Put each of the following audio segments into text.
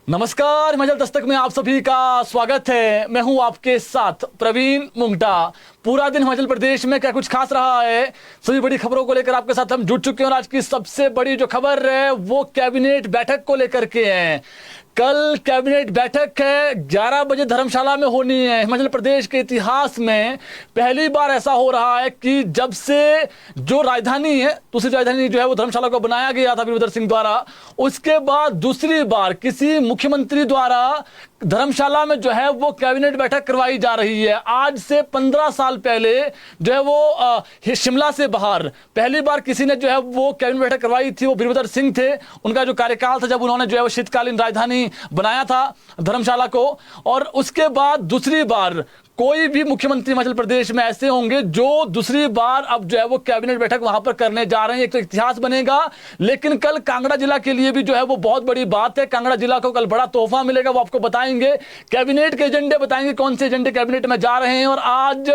नमस्कार, हिमाचल दस्तक में आप सभी का स्वागत है। मैं हूं आपके साथ प्रवीण मुंगटा। पूरा दिन हिमाचल प्रदेश में क्या कुछ खास रहा है, सभी बड़ी खबरों को लेकर आपके साथ हम जुड़ चुके हैं। और आज की सबसे बड़ी जो खबर है वो कैबिनेट बैठक को लेकर के है। कल कैबिनेट बैठक है, 11 बजे धर्मशाला में होनी है। हिमाचल प्रदेश के इतिहास में पहली बार ऐसा हो रहा है कि जब से जो राजधानी है, दूसरी राजधानी जो है वो धर्मशाला को बनाया गया था वीरभद्र सिंह द्वारा, उसके बाद दूसरी बार किसी मुख्यमंत्री द्वारा धर्मशाला में जो है वो कैबिनेट बैठक करवाई जा रही है। आज से 15 साल पहले जो है वो शिमला से बाहर पहली बार किसी ने जो है वो कैबिनेट बैठक करवाई थी, वो वीरभद्र सिंह थे। उनका जो कार्यकाल था जब उन्होंने जो है वो शीतकालीन राजधानी बनाया था धर्मशाला को। और उसके बाद दूसरी बार कोई भी मुख्यमंत्री हिमाचल प्रदेश में ऐसे होंगे जो दूसरी बार अब जो है वो कैबिनेट बैठक वहां पर करने जा रहे हैं। एक तो इतिहास बनेगा, लेकिन कल कांगड़ा जिला के लिए भी जो है वो बहुत बड़ी बात है। कांगड़ा जिला को कल बड़ा तोहफा मिलेगा, वो आपको बताएंगे। कैबिनेट के एजेंडे बताएंगे, कौन से एजेंडे कैबिनेट में जा रहे हैं। और आज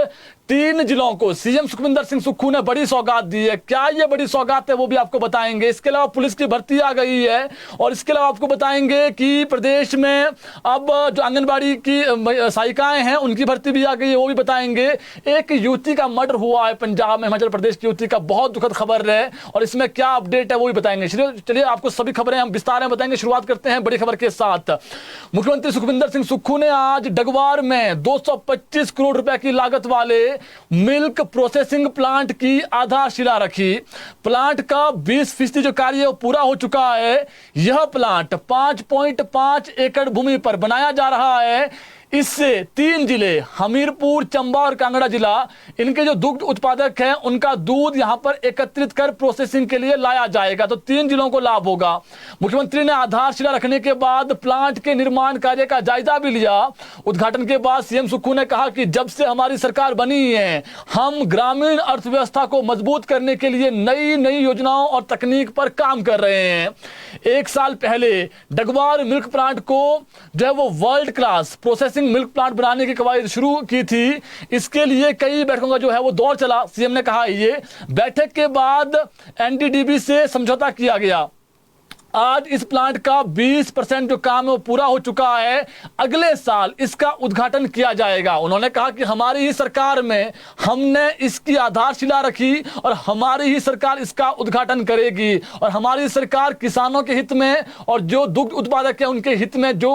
3 जिलों को सीएम सुखविंदर सिंह सुक्खू ने बड़ी सौगात दी है। क्या ये बड़ी सौगात है वो भी आपको बताएंगे। इसके अलावा पुलिस की भर्ती आ गई है। और इसके अलावा आपको बताएंगे कि प्रदेश में अब जो आंगनबाड़ी की सहायिकाएं हैं उनकी भर्ती भी आ गई है, वो भी बताएंगे। एक युवती का मर्डर हुआ है पंजाब में, हिमाचल प्रदेश की युवती का, बहुत दुखद खबर है। और इसमें क्या अपडेट है वो भी बताएंगे। चलिए आपको सभी खबरें हम विस्तार में बताएंगे। शुरुआत करते हैं बड़ी खबर के साथ। मुख्यमंत्री सुखविंदर सिंह सुक्खू ने आज डगवार में 225 करोड़ रुपए की लागत वाले मिल्क प्रोसेसिंग प्लांट की आधारशिला रखी। प्लांट का 20% जो कार्य है पूरा हो चुका है। यह प्लांट 5.5 एकड़ भूमि पर बनाया जा रहा है। इससे 3 जिले हमीरपुर, चंबा और कांगड़ा जिला, इनके जो दुग्ध उत्पादक हैं उनका दूध यहां पर एकत्रित कर प्रोसेसिंग के लिए लाया जाएगा। तो 3 जिलों को लाभ होगा। मुख्यमंत्री ने आधारशिला रखने के बाद प्लांट के निर्माण कार्य का जायजा भी लिया। उद्घाटन के बाद सीएम सुक्खू ने कहा कि जब से हमारी सरकार बनी है हम ग्रामीण अर्थव्यवस्था को मजबूत करने के लिए नई नई योजनाओं और तकनीक पर काम कर रहे हैं। 1 साल पहले डगवार मिल्क प्लांट को जो है वो world class processing milk plant बनाने की कवायद शुरू की थी। इसके लिए कई बैठकों का जो है वो दौर चला। सीएम ने कहा ये बैठक के बाद एनडीडीबी से समझौता किया गया। आज इस प्लांट का 20% जो काम है वो पूरा हो चुका है। अगले साल इसका उद्घाटन किया जाएगा। उन्होंने कहा कि हमारी ही सरकार में हमने इसकी आधारशिला रखी और हमारी ही सरकार इसका उद्घाटन करेगी। और हमारी सरकार किसानों के हित में और जो दुग्ध उत्पादक है उनके हित में जो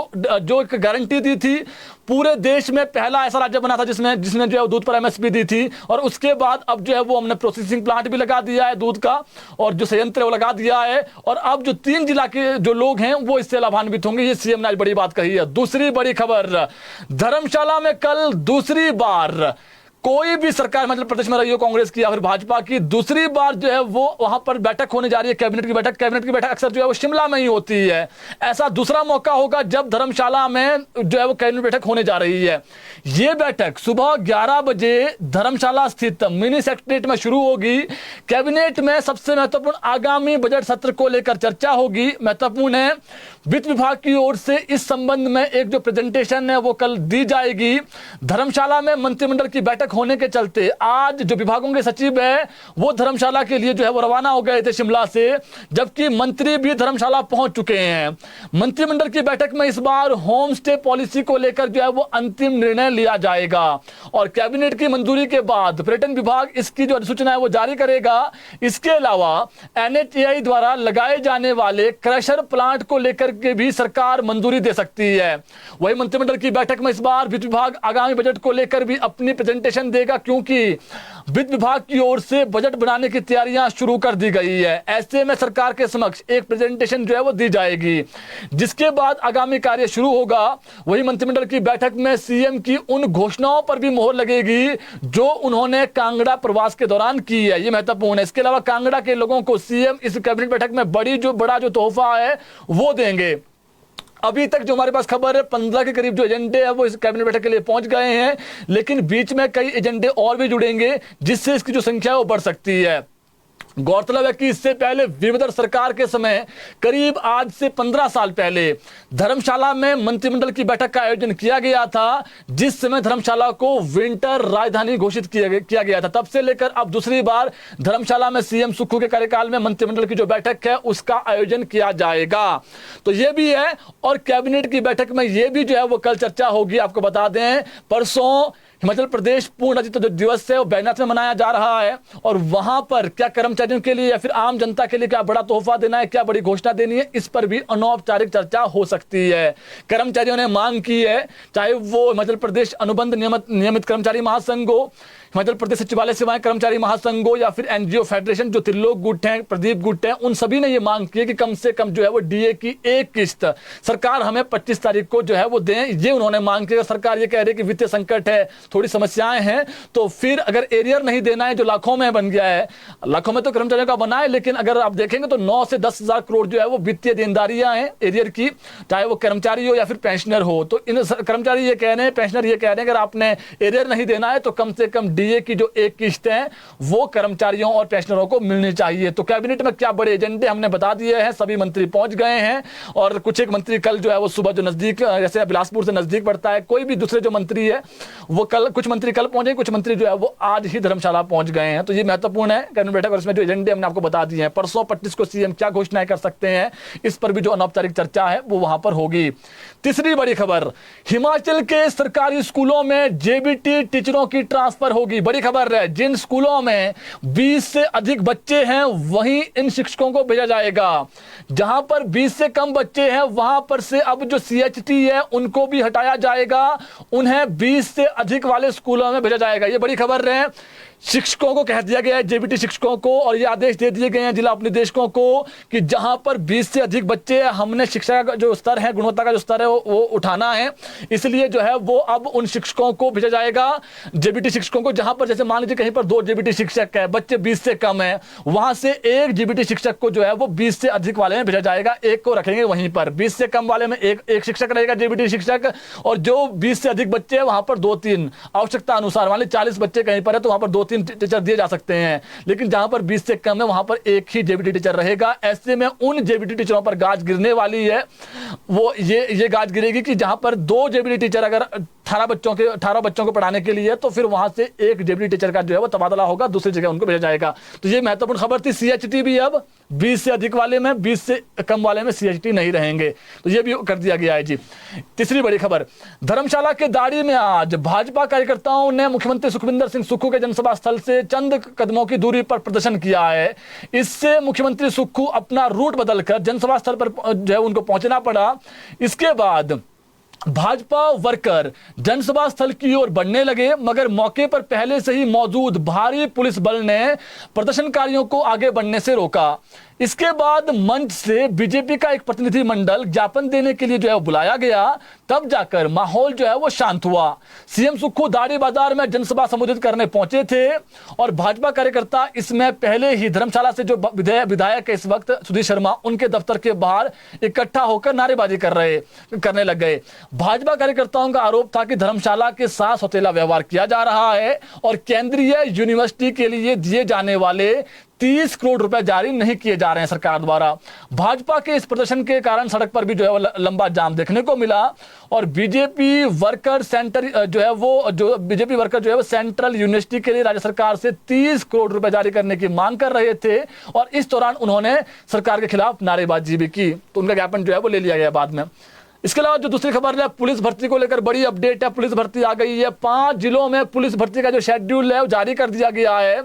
एक गारंटी दी थी। पूरे देश में पहला ऐसा राज्य बना था जिसने जो है दूध पर एमएसपी दी थी। और उसके बाद अब जो है वो हमने प्रोसेसिंग प्लांट भी लगा दिया है दूध का, और जो संयंत्र है वो लगा दिया है। और अब जो 3 जिला के जो लोग हैं वो इससे लाभान्वित होंगे। ये सीएम ने आज बड़ी बात कही है। दूसरी बड़ी खबर, धर्मशाला में कल दूसरी बार कोई भी सरकार हिमाचल प्रदेश में रही हो, कांग्रेस की या फिर भाजपा की, दूसरी बार जो है वो वहां पर बैठक होने जा रही है, कैबिनेट की बैठक। कैबिनेट की बैठक अक्सर जो है वो शिमला में ही होती है। ऐसा दूसरा मौका होगा जब धर्मशाला में जो है वो कैबिनेट बैठक होने जा रही है। ये बैठक सुबह 11 बजे धर्मशाला स्थित मिनी सेक्रेटेरिएट में शुरू होगी। कैबिनेट में सबसे महत्वपूर्ण आगामी बजट सत्र को लेकर चर्चा होगी। महत्वपूर्ण है, वित्त विभाग की ओर से इस संबंध में एक जो प्रेजेंटेशन है वो कल दी जाएगी। धर्मशाला में मंत्रिमंडल की बैठक होने के चलते आज जो विभागों के सचिव है वो धर्मशाला के लिए जो है वो रवाना हो गए थे शिमला से, जबकि मंत्री भी धर्मशाला पहुंच चुके हैं। मंत्रिमंडल की बैठक में इस बार होम स्टे पॉलिसी को लेकर जो है वो अंतिम निर्णय लिया जाएगा। और कैबिनेट की मंजूरी के बाद पर्यटन विभाग इसकी जो अधिसूचना है वो जारी करेगा। इसके अलावा एनएचएआई द्वारा लगाए जाने वाले क्रशर प्लांट को लेकर के भी सरकार मंजूरी दे सकती है। वही मंत्रिमंडल की बैठक में इस बार वित्त विभाग आगामी बजट को लेकर भी अपनी प्रेजेंटेशन देगा, क्योंकि वित्त विभाग की ओर से बजट बनाने की तैयारियां शुरू कर दी गई है। ऐसे में सरकार के समक्ष एक प्रेजेंटेशन जो है वो दी जाएगी, जिसके बाद आगामी कार्य शुरू होगा। वही मंत्रिमंडल की बैठक में सीएम की उन घोषणाओं पर भी मोहर लगेगी जो उन्होंने कांगड़ा प्रवास के दौरान की है। ये महत्वपूर्ण है। इसके अलावा कांगड़ा के लोगों को सीएम इस कैबिनेट बैठक में बड़ा जो तोहफा है वो देंगे। अभी तक जो हमारे पास खबर है 15 के करीब जो एजेंडे हैं वो इस कैबिनेट बैठक के लिए पहुंच गए हैं, लेकिन बीच में कई एजेंडे और भी जुड़ेंगे जिससे इसकी जो संख्या है वो बढ़ सकती है। गौरतलब है कि इससे पहले वीरभद्र सरकार के समय करीब आज से 15 साल पहले धर्मशाला में मंत्रिमंडल की बैठक का आयोजन किया गया था, जिस समय धर्मशाला को विंटर राजधानी घोषित किया गया था। तब से लेकर अब दूसरी बार धर्मशाला में सीएम सुक्खू के कार्यकाल में मंत्रिमंडल की जो बैठक है उसका आयोजन किया जाएगा। तो ये भी है, और कैबिनेट की बैठक में ये भी जो है वो कल चर्चा होगी। आपको बता दें, परसों हिमाचल प्रदेश पूर्ण राज्यत्व जो दिवस है वो बैजनाथ में मनाया जा रहा है, और वहां पर क्या कर्मचारियों के लिए या फिर आम जनता के लिए क्या बड़ा तोहफा देना है, क्या बड़ी घोषणा देनी है, इस पर भी अनौपचारिक चर्चा हो सकती है। कर्मचारियों ने मांग की है, चाहे वो हिमाचल प्रदेश अनुबंध नियमित कर्मचारी महासंघ हो, हिमाचल प्रदेश सचिवालय सेवाएं कर्मचारी महासंघ हो, या फिर एनजीओ फेडरेशन जो त्रिलोक गुट हैं, प्रदीप गुट हैं, उन सभी ने ये मांग की है कि कम से कम जो है वो डीए की एक किस्त सरकार हमें 25 तारीख को जो है वो दें। ये उन्होंने मांग की। सरकार ये कह रही है कि वित्तीय संकट है, थोड़ी समस्याएं हैं, तो फिर अगर एरियर नहीं देना है जो लाखों में बन गया है, लाखों में तो कर्मचारियों का बना है, लेकिन अगर आप देखेंगे तो 9 से 10 हजार करोड़ जो है वो वित्तीय देनदारियां हैं एरियर की, चाहे वो कर्मचारी हो या फिर पेंशनर हो। तो इन कर्मचारी ये कह रहे हैं, पेंशनर ये कह रहे हैं, अगर आपने एरियर नहीं देना है तो कम से कम डीए की जो एक किस्त है वो कर्मचारियों और पेंशनरों को मिलनी चाहिए। तो कैबिनेट में क्या बड़े एजेंडे हमने बता दिए हैं, सभी मंत्री पहुंच गए हैं, और कुछ एक मंत्री कल जो है वो सुबह जो नजदीक, जैसे बिलासपुर से नजदीक पड़ता है, कोई भी दूसरे जो मंत्री है वो कल, कुछ मंत्री कल पहुंचे, कुछ मंत्री जो है वो आज ही धर्मशाला पहुंच गए हैं। तो ये महत्वपूर्ण है कैबिनेट बैठक, और इसमें जो एजेंडे हमने आपको बता दिए हैं। परसों 25 को सीएम क्या घोषणाएं कर सकते हैं, इस पर भी जो अनौपचारिक चर्चा है वो वहां पर होगी। तीसरी बड़ी खबर, हिमाचल के सरकारी स्कूलों में जेबीटी टीचरों की ट्रांसफर होगी। बड़ी खबर है, जिन स्कूलों में 20 से अधिक बच्चे हैं वहीं इन शिक्षकों को भेजा जाएगा। जहां पर 20 से कम बच्चे हैं वहां पर से अब जो सीएचटी है उनको भी हटाया जाएगा, उन्हें 20 से अधिक वाले स्कूलों में भेजा जाएगा। ये बड़ी खबर है। शिक्षकों को कह दिया गया है, जेबीटी शिक्षकों को, और ये आदेश दे दिए गए हैं जिला उपनिदेशकों को कि जहां पर 20 से अधिक बच्चे हैं, हमने शिक्षा का जो स्तर है, गुणवत्ता का जो स्तर है वो उठाना है, इसलिए जो है वो अब उन शिक्षकों को भेजा जाएगा, जेबीटी शिक्षकों को। जहां पर जैसे मान लीजिए कहीं पर 2 जेबीटी शिक्षक है, बच्चे 20 से कम है, वहां से एक जेबीटी शिक्षक को जो है वो 20 से अधिक वाले में भेजा जाएगा, एक को रखेंगे वहीं पर। 20 से कम वाले में एक शिक्षक रहेगा, जेबीटी शिक्षक, और जो 20 से अधिक बच्चे हैं वहां पर 2-3 आवश्यकता अनुसार, मान लीजिए 40 बच्चे कहीं पर है तो वहां पर 2-3 टीचर दिए जा सकते हैं, लेकिन जहां पर 20 से कम है वहां पर एक ही जेबीटी टीचर रहेगा। ऐसे में उन जेबीटी टीचरों पर गाज गिरने वाली है, वो ये गाज गिरेगी कि जहां पर 2 जेबीटी टीचर अगर 18 बच्चों को पढ़ाने के लिए, तो फिर वहां से एक जेबीटी टीचर का जो है वो तबादला होगा, दूसरी जगह उनको भेजा जाएगा। तो ये महत्वपूर्ण खबर थी। सीएचटी भी अब 20 से अधिक वाले में, 20 से कम वाले में सीएचटी नहीं रहेंगे, तो ये भी कर दिया गया है जी। तीसरी बड़ी खबर, धर्मशाला के दाड़ी में आज भाजपा कार्यकर्ताओं ने मुख्यमंत्री सुखविंदर सिंह सुक्खू के जनसभा स्थल से चंद कदमों की दूरी पर प्रदर्शन किया है। इससे मुख्यमंत्री सुक्खू अपना रूट बदलकर जनसभा स्थल पर जो है उनको पहुंचना पड़ा। इसके बाद भाजपा वर्कर जनसभा स्थल की ओर बढ़ने लगे, मगर मौके पर पहले से ही मौजूद भारी पुलिस बल ने प्रदर्शनकारियों को आगे बढ़ने से रोका। इसके बाद मंच से बीजेपी का एक प्रतिनिधिमंडल ज्ञापन देने के लिए जो है बुलाया गया, तब जाकर माहौल जो है वो शांत हुआ। सीएम सुक्खू दाड़ी बाजार में जनसभा संबोधित करने पहुंचे थे, और भाजपा कार्यकर्ता इसमें पहले ही धर्मशाला से जो विधायक है इस वक्त सुधीर शर्मा, उनके दफ्तर के बाहर इकट्ठा होकर नारेबाजी करने लग गए। भाजपा कार्यकर्ताओं का आरोप था कि धर्मशाला के साथ सौतेला व्यवहार किया जा रहा है, और केंद्रीय यूनिवर्सिटी के लिए दिए जाने वाले 30 करोड़ रुपए जारी नहीं किए जा रहे हैं सरकार द्वारा। भाजपा के इस प्रदर्शन के कारण सड़क पर भी जो है वो लंबा जाम देखने को मिला, और बीजेपी वर्कर जो है वो सेंट्रल यूनिवर्सिटी के लिए राज्य सरकार से 30 करोड़ रुपए जारी करने की मांग कर रहे थे, और इस दौरान उन्होंने सरकार के खिलाफ नारेबाजी भी की, तो उनका ज्ञापन जो है वो ले लिया गया बाद में। इसके अलावा जो दूसरी खबर है, पुलिस भर्ती को लेकर बड़ी अपडेट है। पुलिस भर्ती आ गई है, 5 जिलों में पुलिस भर्ती का जो शेड्यूल है वो जारी कर दिया गया है।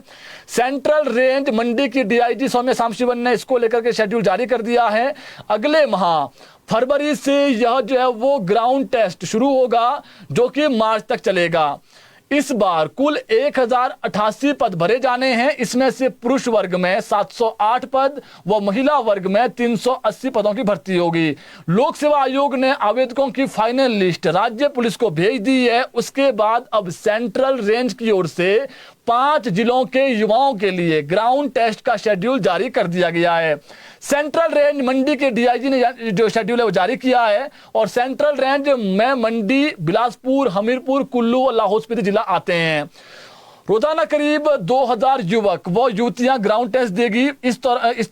सेंट्रल रेंज मंडी की डीआईजी सौम्या सामशिवन ने इसको लेकर के शेड्यूल जारी कर दिया है। अगले माह फरवरी से यह जो है वो ग्राउंड टेस्ट शुरू होगा, जो कि मार्च तक चलेगा। इस बार कुल 1088 पद भरे जाने हैं। इसमें से पुरुष वर्ग में 708 पद व महिला वर्ग में 380 पदों की भर्ती होगी। लोक सेवा आयोग ने आवेदकों की फाइनल लिस्ट राज्य पुलिस को भेज दी है। उसके बाद अब सेंट्रल रेंज की ओर से 5 जिलों के युवाओं के लिए ग्राउंड टेस्ट का शेड्यूल जारी कर दिया गया है। सेंट्रल रेंज मंडी के डीआईजी ने जो शेड्यूल है वो जारी किया है, और सेंट्रल रेंज में मंडी, बिलासपुर, हमीरपुर, कुल्लू और लाहौल स्पीति जिला आते हैं। रोजाना करीब 2000 युवक व युवतियां ग्राउंड टेस्ट देगी। इस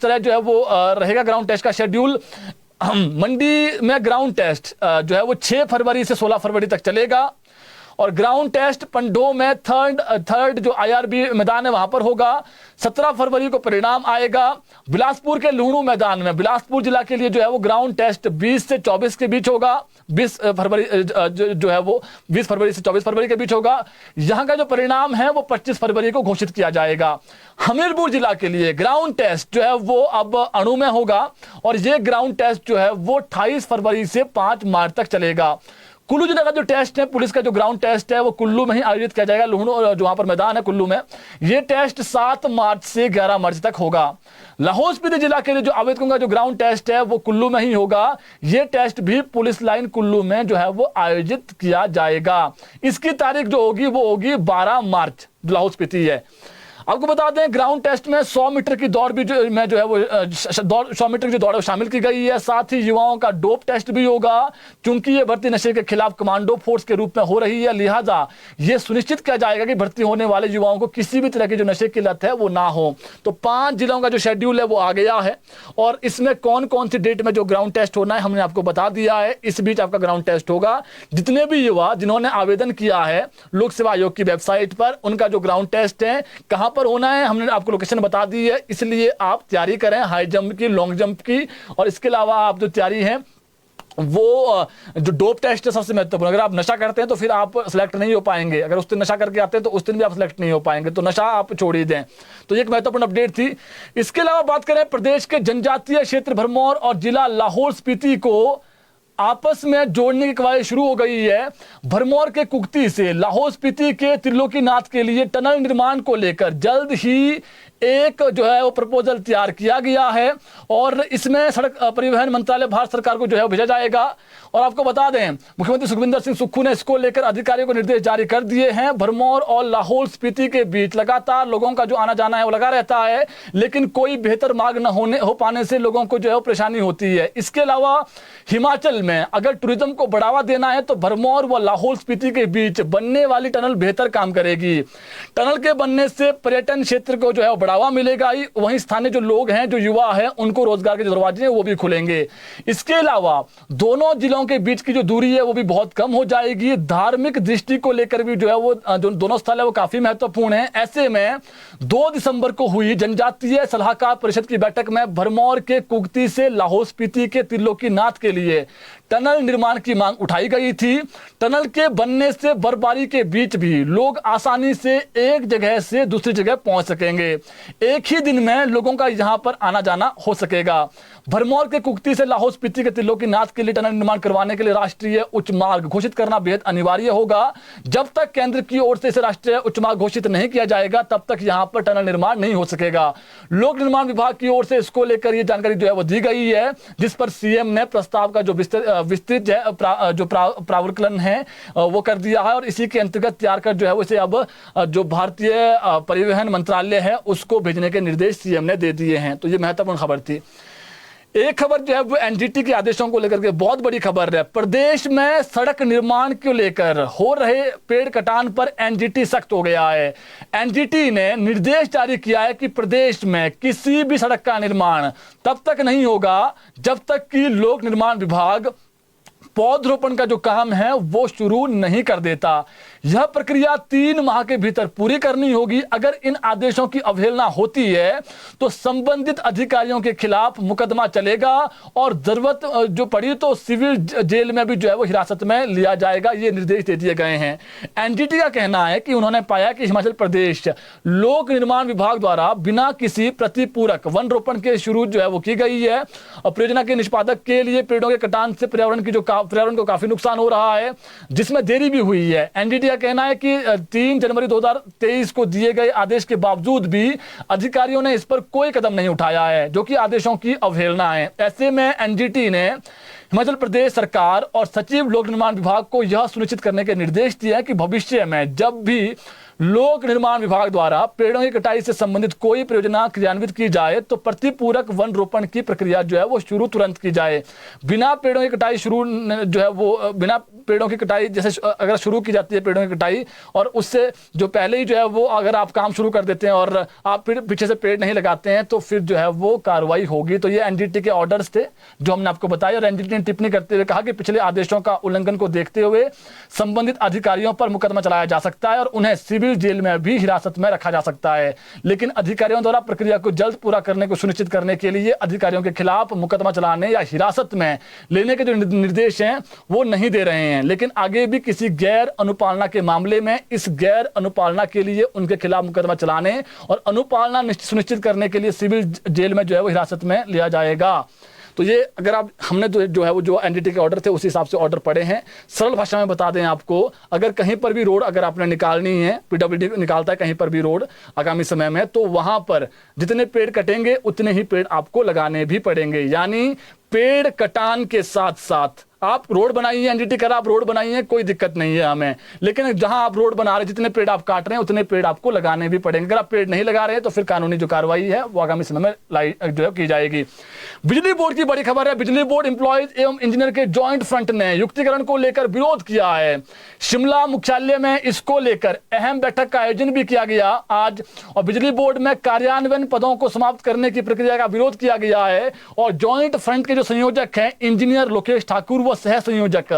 तरह जो है वो रहेगा ग्राउंड टेस्ट का शेड्यूल। मंडी में ग्राउंड टेस्ट जो है वो 6 फरवरी से 16 फरवरी तक चलेगा और ग्राउंड टेस्ट पंडो में थर्ड जो आईआरबी मैदान है वहां पर होगा। 17 फरवरी को परिणाम आएगा। बिलासपुर के लुहणु मैदान में बिलासपुर जिला के लिए जो है वो ग्राउंड टेस्ट 20 से 24 के बीच होगा। 20 फरवरी जो है वो 20 फरवरी से 24 फरवरी के बीच होगा। यहां का जो परिणाम है वो 25 फरवरी को घोषित किया जाएगा। हमीरपुर जिला के लिए ग्राउंड टेस्ट जो है वो अब अणु में होगा और ये ग्राउंड टेस्ट जो है वो 28 फरवरी से 5 मार्च तक चलेगा। कुल्लू जिला का जो टेस्ट है, पुलिस का जो ग्राउंड टेस्ट है वो कुल्लू में ही आयोजित किया जाएगा। लुहणु जो वहां पर मैदान है कुल्लू में, ये टेस्ट 7 मार्च से 11 मार्च तक होगा। लाहौल स्पीति जिला के लिए जो आवेदकों का जो ग्राउंड टेस्ट है वो कुल्लू में ही होगा। ये टेस्ट भी पुलिस लाइन कुल्लू में जो है वो आयोजित किया जाएगा। इसकी तारीख जो होगी वो होगी 12 मार्च। लाहौल स्पीति है। आपको बता दें ग्राउंड टेस्ट में 100 मीटर की दौड़ भी जो है वो 100 मीटर की जो दौड़ है शामिल की गई है। साथ ही युवाओं का डोप टेस्ट भी होगा। क्योंकि ये भर्ती नशे के खिलाफ कमांडो फोर्स के रूप में हो रही है, लिहाजा ये सुनिश्चित किया जाएगा कि भर्ती होने वाले युवाओं को किसी भी तरह की जो नशे की लत है वो ना हो। तो 5 जिलों का जो शेड्यूल है वो आ गया है और इसमें कौन कौन सी डेट में जो ग्राउंड टेस्ट होना है हमने आपको बता दिया है। इस बीच आपका ग्राउंड टेस्ट होगा। जितने भी युवा जिन्होंने आवेदन किया है लोक सेवा आयोग की वेबसाइट पर, उनका जो ग्राउंड टेस्ट है कहां पर होना है हमने आपको लोकेशन बता दी है। इसलिए आप तैयारी करें हाई जंप की, लॉन्ग जंप की, और इसके अलावा आप जो तैयारी है वो जो डोप टेस्ट है सबसे महत्वपूर्ण। अगर आप नशा करते हैं तो फिर आप सिलेक्ट नहीं हो पाएंगे। अगर उस दिन नशा करके आते हैं तो उस दिन भी आप सिलेक्ट नहीं हो पाएंगे, तो नशा आप छोड़ ही दें। तो ये एक महत्वपूर्ण अपडेट थी। इसके अलावा बात करें प्रदेश के जनजातीय क्षेत्र भरमौर और जिला लाहौल स्पीति को आपस में जोड़ने की कवायद शुरू हो गई है। भरमौर के कुक्ति से लाहौल स्पीति के त्रिलोकीनाथ के लिए टनल निर्माण को लेकर जल्द ही एक जो है वो प्रपोजल तैयार किया गया है और इसमें सड़क परिवहन मंत्रालय भारत सरकार को जो है वो भेजा जाएगा। और आपको बता दें मुख्यमंत्री सुखविंदर सिंह सुक्खू ने इसको लेकर अधिकारियों को निर्देश जारी कर दिए हैं। भरमौर और लाहौल स्पीति के बीच लगातार लोगों का जो आना जाना है वो लगा रहता है, लेकिन कोई बेहतर मार्ग न हो पाने से लोगों को जो है वो परेशानी होती है। इसके अलावा हिमाचल में अगर टूरिज्म को बढ़ावा देना है तो भरमौर व लाहौल स्पीति के बीच बनने वाली टनल बेहतर काम करेगी। टनल के बनने से पर्यटन क्षेत्र को जो है बढ़ावा मिलेगा ही, वहीं स्थानीय जो लोग हैं, जो युवा हैं, उनको रोजगार के जो दरवाजे हैं वो भी खुलेंगे। इसके अलावा दोनों जिलों के बीच की जो दूरी है वो भी बहुत कम हो जाएगी। धार्मिक दृष्टि को लेकर भी जो है वो जो दोनों स्थल है वो काफी महत्वपूर्ण है। ऐसे में 2 दिसंबर को हुई जनजातीय सलाहकार परिषद की बैठक में भरमौर के कुक्ति से लाहौल स्पीति के त्रिलोकीनाथ के लिए टनल निर्माण की मांग उठाई गई थी। टनल के बनने से बर्फबारी के बीच भी लोग आसानी से एक जगह से दूसरी जगह पहुंच सकेंगे। एक ही दिन में लोगों का यहां पर आना जाना हो सकेगा। भरमौर के कुक्ति से लाहौल स्पीति के त्रिलोकीनाथ के लिए टनल निर्माण करवाने के लिए राष्ट्रीय उच्च मार्ग घोषित करना बेहद अनिवार्य होगा। जब तक केंद्र की ओर से इसे राष्ट्रीय उच्च मार्ग घोषित नहीं किया जाएगा तब तक यहां पर टनल निर्माण नहीं हो सकेगा। लोक निर्माण विभाग की ओर से इसको लेकर यह जानकारी जो है वो दी गई है, जिस पर सीएम ने प्रस्ताव का जो विस्तृत जो प्रावकलन है वो कर दिया है और इसी के अंतर्गत तैयार कर जो है उसे अब जो भारतीय परिवहन मंत्रालय है उसको भेजने के निर्देश सीएम ने दे दिए हैं। तो ये महत्वपूर्ण खबर थी। एक खबर जो है वो एनजीटी के आदेशों को लेकर के बहुत बड़ी खबर है। प्रदेश में सड़क निर्माण को लेकर हो रहे पेड़ कटान पर एनजीटी सख्त हो गया है। एनजीटी ने निर्देश जारी किया है कि प्रदेश में किसी भी सड़क का निर्माण तब तक नहीं होगा जब तक कि लोक निर्माण विभाग पौधरोपण का जो काम है वो शुरू नहीं कर देता। यह प्रक्रिया 3 माह के भीतर पूरी करनी होगी। अगर इन आदेशों की अवहेलना होती है तो संबंधित अधिकारियों के खिलाफ मुकदमा चलेगा और जरूरत जो पड़ी तो सिविल जेल में भी जो है वो हिरासत में लिया जाएगा। ये निर्देश दे दिए गए हैं। एनजीटी का कहना है कि उन्होंने पाया कि हिमाचल प्रदेश लोक निर्माण विभाग द्वारा बिना किसी प्रतिपूरक वन रोपण के शुरू जो है वो की गई है। परियोजना के निष्पादक के लिए पेड़ों के कटान से पर्यावरण को काफी नुकसान हो रहा है, जिसमें देरी भी हुई है। एनजीटी का कहना है कि 3 जनवरी 2023 को दिए गए आदेश के बावजूद भी अधिकारियों ने इस पर कोई कदम नहीं उठाया है, जो कि आदेशों की अवहेलना है। ऐसे में एनजीटी ने हिमाचल प्रदेश सरकार और सचिव लोक निर्माण विभाग को यह सुनिश्चित करने के निर्देश दिए हैं कि भविष्य में जब भी लोक निर्माण विभाग द्वारा पेड़ों की कटाई से संबंधित कोई परियोजना क्रियान्वित की जाए तो प्रतिपूरक वन रोपण की प्रक्रिया जो है वो शुरू तुरंत की जाए। बिना पेड़ों की कटाई शुरू जो है वो बिना पेड़ों की कटाई जैसे अगर शुरू की जाती है पेड़ों की कटाई, और उससे जो पहले ही जो है वो अगर आप काम शुरू कर देते हैं और आप फिर पीछे से पेड़ नहीं लगाते हैं तो फिर जो है वो कार्रवाई होगी। तो ये एनजीटी के ऑर्डर्स थे जो हमने आपको बताया, और एनजीटी ने टिप्पणी करते हुए कहा कि पिछले आदेशों का उल्लंघन को देखते हुए संबंधित अधिकारियों पर मुकदमा चलाया जा सकता है और उन्हें सिविल जेल में भी हिरासत में रखा जा सकता है। लेकिन अधिकारियों द्वारा प्रक्रिया को जल्द पूरा करने को सुनिश्चित करने के लिए अधिकारियों के खिलाफ मुकदमा चलाने या हिरासत में लेने के जो निर्देश हैं वो नहीं दे रहे हैं। लेकिन आगे भी किसी गैर अनुपालना के मामले में इस गैर अनुपालना के लिए उनके खिलाफ मुकदमा चलाने और अनुपालना सुनिश्चित करने के लिए सिविल जेल में जो है वो हिरासत में लिया जाएगा। तो ये अगर आप हमने जो है वो जो एनजीटी के ऑर्डर थे उसी हिसाब से ऑर्डर पड़े हैं। सरल भाषा में बता दें आपको, अगर कहीं पर भी रोड अगर आपने निकालनी है, पीडब्ल्यूडी निकालता है कहीं पर भी रोड आगामी समय में, तो वहां पर जितने पेड़ कटेंगे उतने ही पेड़ आपको लगाने भी पड़ेंगे। यानी पेड़ कटान के साथ साथ आप रोड बनाइए, एनजीटी करा आप रोड बनाइए, कोई दिक्कत नहीं है हमें, लेकिन जहां आप रोड बना रहे हैं जितने पेड़ आप काट रहे हैं उतने पेड़ आपको लगाने भी पड़ेंगे। अगर आप पेड़ नहीं लगा रहे हैं तो फिर कानूनी जो कार्रवाई है वो आगामी समय में जो है की जाएगी। बिजली बोर्ड की बड़ी खबर है, बिजली बोर्ड एम्प्लॉयज एवं इंजीनियर के ज्वाइंट फ्रंट ने युक्तिकरण को लेकर विरोध किया है। शिमला मुख्यालय में इसको लेकर अहम बैठक का आयोजन भी किया गया आज, और बिजली बोर्ड में कार्यान्वयन पदों को समाप्त करने की प्रक्रिया का विरोध किया गया है। और ज्वाइंट फ्रंट के जो संयोजक हैं इंजीनियर लोकेश ठाकुर व सह संयोजक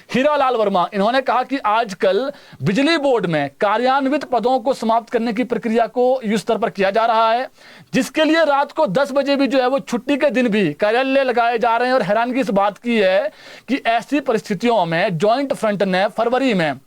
हीरालाल वर्मा, इन्होंने कहा कि आजकल बिजली बोर्ड में कार्यान्वित पदों को समाप्त करने की प्रक्रिया को युद्ध स्तर पर किया जा रहा है, जिसके लिए रात को 10 बजे भी जो है वो छुट्टी के दिन भी कार्यालय लगाए जा रहे हैं। और हैरानगी इस बात की है कि ऐसी परिस्थितियों में ज्वाइंट फ्रंट ने फरवरी में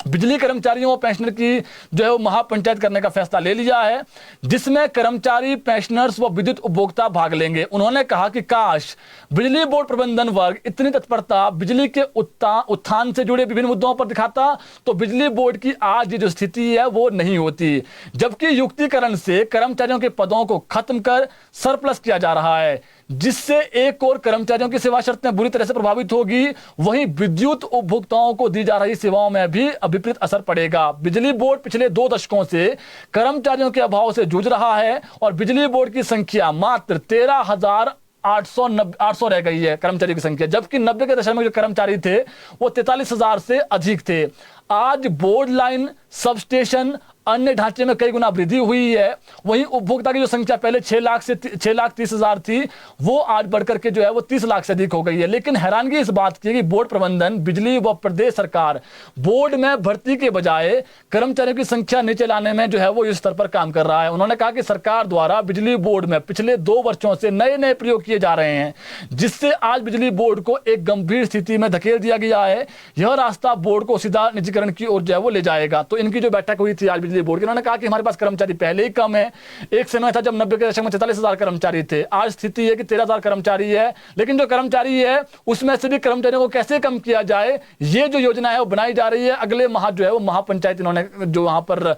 बिजली कर्मचारियों और पेंशनर की जो है वो महापंचायत करने का फैसला ले लिया है, जिसमें कर्मचारी, पेंशनर्स व विद्युत उपभोक्ता भाग लेंगे। उन्होंने कहा कि काश बिजली बोर्ड प्रबंधन वर्ग इतनी तत्परता बिजली के उत्थान से जुड़े विभिन्न मुद्दों पर दिखाता तो बिजली बोर्ड की आज जो स्थिति है वो नहीं होती। जबकि युक्तिकरण से कर्मचारियों के पदों को खत्म कर सरप्लस किया जा रहा है, जिससे एक और कर्मचारियों की सेवा शर्तें बुरी तरह से प्रभावित होगी, वहीं विद्युत उपभोक्ताओं को दी जा रही सेवाओं में भी विपरीत असर पड़ेगा। बिजली बोर्ड पिछले 2 दशकों से कर्मचारियों के अभाव से जूझ रहा है और बिजली बोर्ड की संख्या मात्र 13,800 रह गई है कर्मचारियों की संख्या, जबकि 90 के दशक में जो कर्मचारी थे वो 43,000 से अधिक थे। आज बोर्ड लाइन, सब-स्टेशन, अन्य ढांचे में कई गुना वृद्धि हुई है। वहीं उपभोक्ता की जो संख्या पहले 6,30,000 थी वो आज बढ़कर के जो है वो 30 लाख से अधिक हो गई है। लेकिन हैरानगी इस बात की कि बोर्ड प्रबंधन, बिजली व प्रदेश सरकार बोर्ड में भर्ती के बजाय कर्मचारियों की संख्या नीचे लाने में जो है वो इस स्तर पर काम कर रहा है। उन्होंने कहा कि सरकार द्वारा बिजली बोर्ड में पिछले 2 वर्षों से नए नए प्रयोग किए जा रहे हैं, जिससे आज बिजली बोर्ड को एक गंभीर स्थिति में धकेल दिया गया है। यह रास्ता बोर्ड को सीधा निजीकरण की ओर जो है वो ले जाएगा। तो इनकी जो बैठक हुई थी आज बिजली बोर्ड की, उन्होंने कहा कि हमारे पास कर्मचारी पहले ही कम है। एक समय था जब 90 के दशक में 44,000 कर्मचारी थे, आज स्थिति है कि 13,000 कर्मचारी है। लेकिन जो कर्मचारी है उसमें से भी कर्मचारियों को कैसे कम किया जाए, ये जो योजना है वो बनाई जा रही है। अगले माह जो है वो महापंचायत इन्होंने जो वहां पर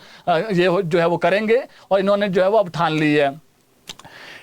ये जो है वो करेंगे और इन्होंने जो है वो अब ठान ली है।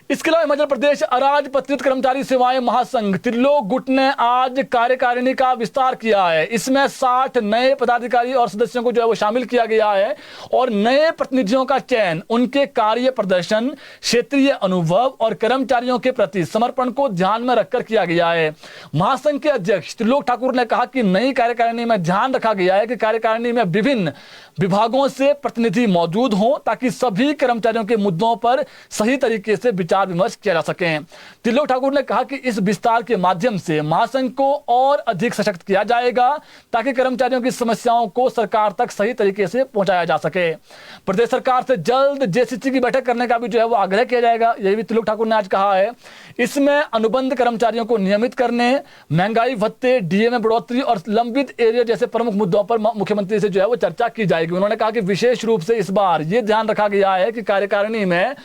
इसके अलावा हिमाचल प्रदेश अराजपत्रित कर्मचारी सेवाएं महासंघ त्रिलोक गुट ने आज कार्यकारिणी का विस्तार किया है। इसमें 60 नए पदाधिकारी और सदस्यों को जो है वो शामिल किया गया है और नए प्रतिनिधियों का चयन उनके कार्य प्रदर्शन, क्षेत्रीय अनुभव और कर्मचारियों के प्रति समर्पण को ध्यान में रखकर किया गया है। महासंघ के अध्यक्ष त्रिलोक ठाकुर ने कहा कि नई कार्यकारिणी में ध्यान रखा गया है कि कार्यकारिणी में विभिन्न विभागों से प्रतिनिधि मौजूद हों ताकि सभी कर्मचारियों के मुद्दों पर सही तरीके से विचार विमर्श किया जा सके। त्रिलोक ठाकुर ने कहा कि इस विस्तार के माध्यम से महासंघ को और अधिक सशक्त किया जाएगा ताकि कर्मचारियों की समस्याओं को सरकार तक सही तरीके से पहुंचाया जा सके। प्रदेश सरकार से जल्द जेसीसी की बैठक करने का भी जो है वो आग्रह किया जाएगा, यही भी त्रिलोक ठाकुर ने आज कहा है। इसमें अनुबंध कर्मचारियों को नियमित करने, महंगाई भत्ते, डीए में बढ़ोतरी और लंबित एरिया जैसे प्रमुख मुद्दों पर मुख्यमंत्री से जो है वो चर्चा की जाएगी। उन्होंने कहा कि विशेष रूप से इस बार ये ध्यान रखा गया है कि कार्यकारिणी में